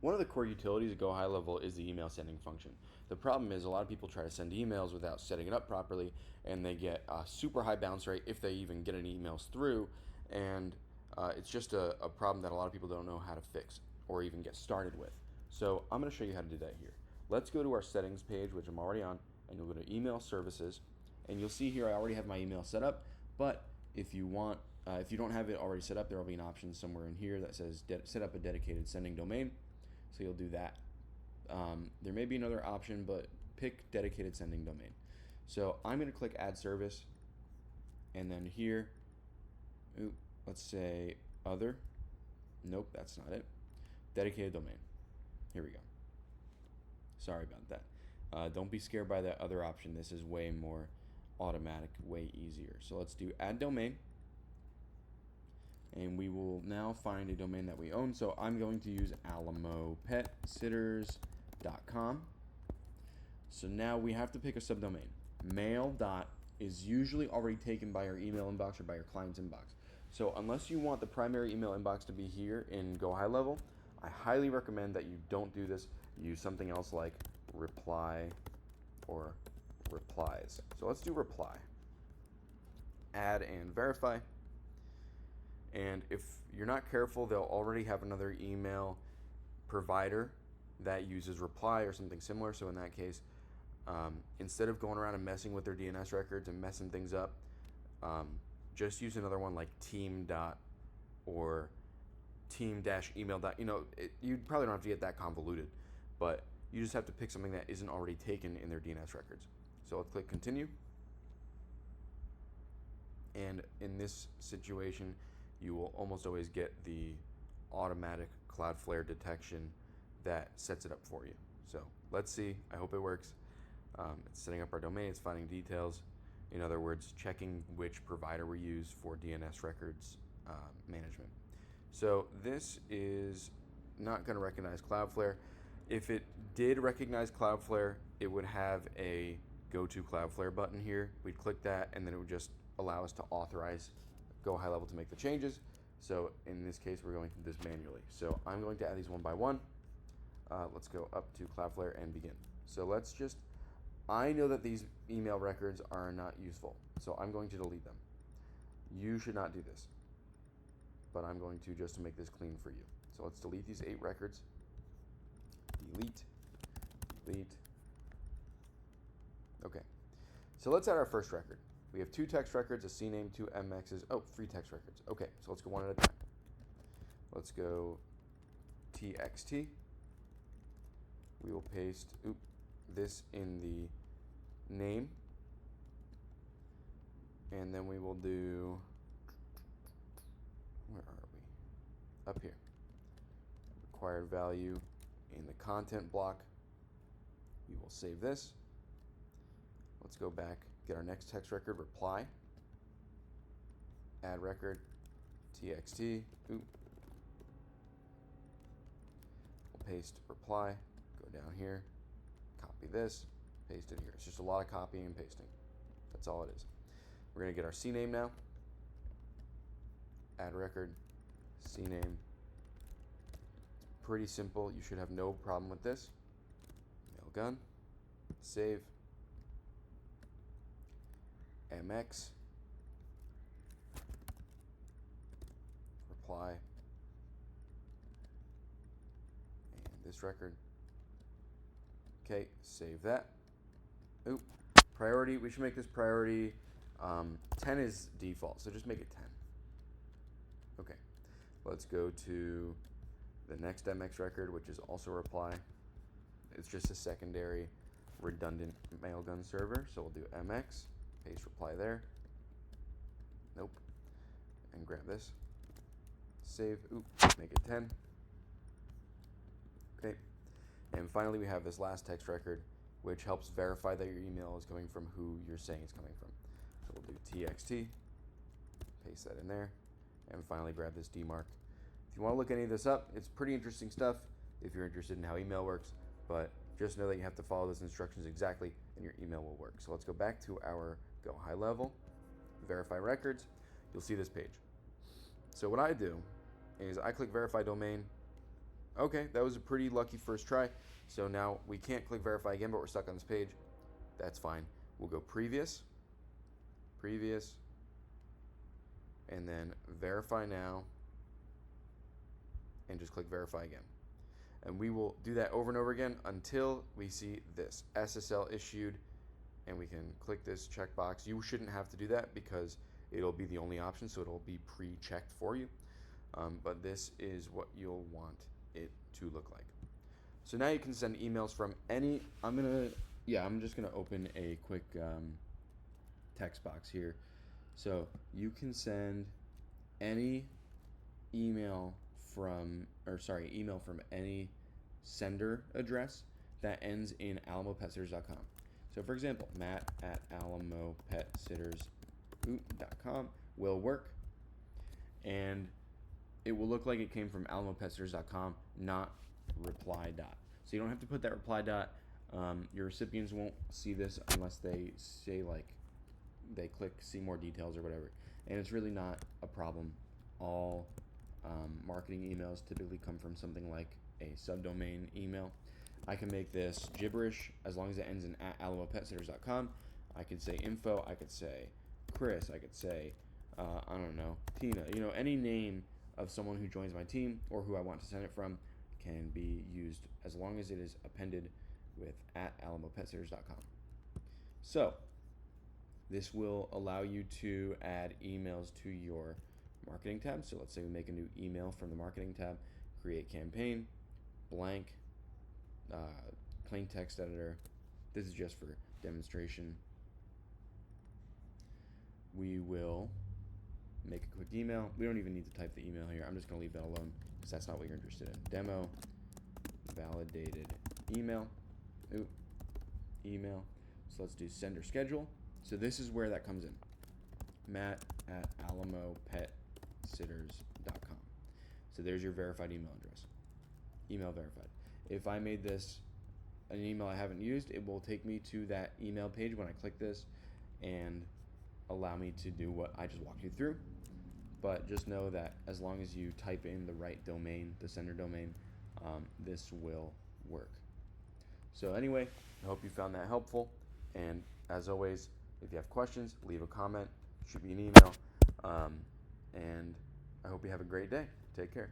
One of the core utilities of GoHighLevel is the email sending function. The problem is a lot of people try to send emails without setting it up properly, and they get a super high bounce rate if they even get any emails through, and it's just a problem that a lot of people don't know how to fix or even get started with. So I'm going to show you how to do that here. Let's go to our settings page, which I'm already on, and you'll go to email services, and you'll see here I already have my email set up, but if you don't have it already set up, there will be an option somewhere in here that says set up a dedicated sending domain. So you'll do that. There may be another option, but pick dedicated sending domain. So I'm going to click add service, and then here, let's say other. Nope, that's not it. Dedicated domain. Here we go. Sorry about that. Don't be scared by that other option. This is way more automatic, way easier. So let's do add domain. And we will now find a domain that we own. So I'm going to use alamopetsitters.com. So now we have to pick a subdomain. Mail dot is usually already taken by your email inbox or by your client's inbox. So unless you want the primary email inbox to be here in GoHighLevel, I highly recommend that you don't do this. Use something else like reply or replies. So let's do reply. Add and verify. And if you're not careful, they'll already have another email provider that uses reply or something similar. So in that case, instead of going around and messing with their DNS records and messing things up, just use another one like team dot or team-email dot. You probably don't have to get that convoluted, but you just have to pick something that isn't already taken in their DNS records. So let's click continue. And in this situation, you will almost always get the automatic Cloudflare detection that sets it up for you. So let's see. I hope it works. It's setting up our domain. It's finding details. In other words, checking which provider we use for DNS records management. So this is not going to recognize Cloudflare. If it did recognize Cloudflare, it would have a Go to Cloudflare button here. We'd click that, and then it would just allow us to authorize GoHighLevel to make the changes. So in this case, we're going to do this manually. So I'm going to add these one by one. Let's go up to Cloudflare and begin. So I know that these email records are not useful, so I'm going to delete them. You should not do this, but I'm going to just to make this clean for you. So let's delete these 8 records. Delete, delete. Okay, so let's add our first record. We have 2 text records, a CNAME, 2 MXs, 3 text records. Okay, so let's go one at a time. Let's go TXT. We will paste this in the name. And then we will do, where are we? Up here. Required value in the content block. We will save this. Let's go back, get our next text record, reply. Add record, TXT. We'll paste reply, go down here, copy this, paste it here. It's just a lot of copying and pasting. That's all it is. We're going to get our CNAME now. Add record, CNAME. Pretty simple. You should have no problem with this. Mailgun, save, MX, reply, and this record. Okay, save that. Priority. We should make this priority 10 is default, so just make it 10. Okay, let's go to the next MX record, which is also reply. It's just a secondary redundant mailgun server, so we'll do MX, paste reply there. Nope. And grab this. Save. Make it 10. Okay. And finally, we have this last text record, which helps verify that your email is coming from who you're saying it's coming from. So we'll do TXT, paste that in there, and finally grab this DMARC. If you want to look any of this up, it's pretty interesting stuff if you're interested in how email works, but just know that you have to follow those instructions exactly and your email will work. So let's go back to our GoHighLevel, verify records. You'll see this page. So what I do is I click verify domain. Okay, that was a pretty lucky first try. So now we can't click verify again, but we're stuck on this page. That's fine. We'll go previous, previous, and then verify now, and just click verify again. And we will do that over and over again until we see this SSL issued, and we can click this checkbox. You shouldn't have to do that because it'll be the only option, so it'll be pre-checked for you. But this is what you'll want it to look like. So now you can send emails from any. I'm just gonna open a quick text box here. So you can send any email from any sender address that ends in alamopetsitters.com. So for example, matt@alamopetsitters.com will work, and it will look like it came from alamopetsitters.com, not reply dot. So you don't have to put that reply dot. Your recipients won't see this unless they say, like, they click see more details or whatever, and it's really not a problem. All marketing emails typically come from something like a subdomain email. I can make this gibberish as long as it ends in @alamopetsitters.com. I could say info, I could say Chris, I could say I don't know, Tina, any name of someone who joins my team or who I want to send it from can be used as long as it is appended with @alamopetsitters.com. So this will allow you to add emails to your marketing tab. So let's say we make a new email from the marketing tab, create campaign, blank, plain text editor. This is just for demonstration. We will make a quick email. We don't even need to type the email here. I'm just going to leave that alone because that's not what you're interested in. Demo validated email. Email. So let's do sender schedule. So this is where that comes in. matt@alamopetsitters.com. So there's your verified email address. Email verified. If I made this an email I haven't used, it will take me to that email page when I click this and allow me to do what I just walked you through. But just know that as long as you type in the right domain, the sender domain, this will work. So anyway, I hope you found that helpful. And as always, if you have questions, leave a comment, shoot me an email. And I hope you have a great day. Take care.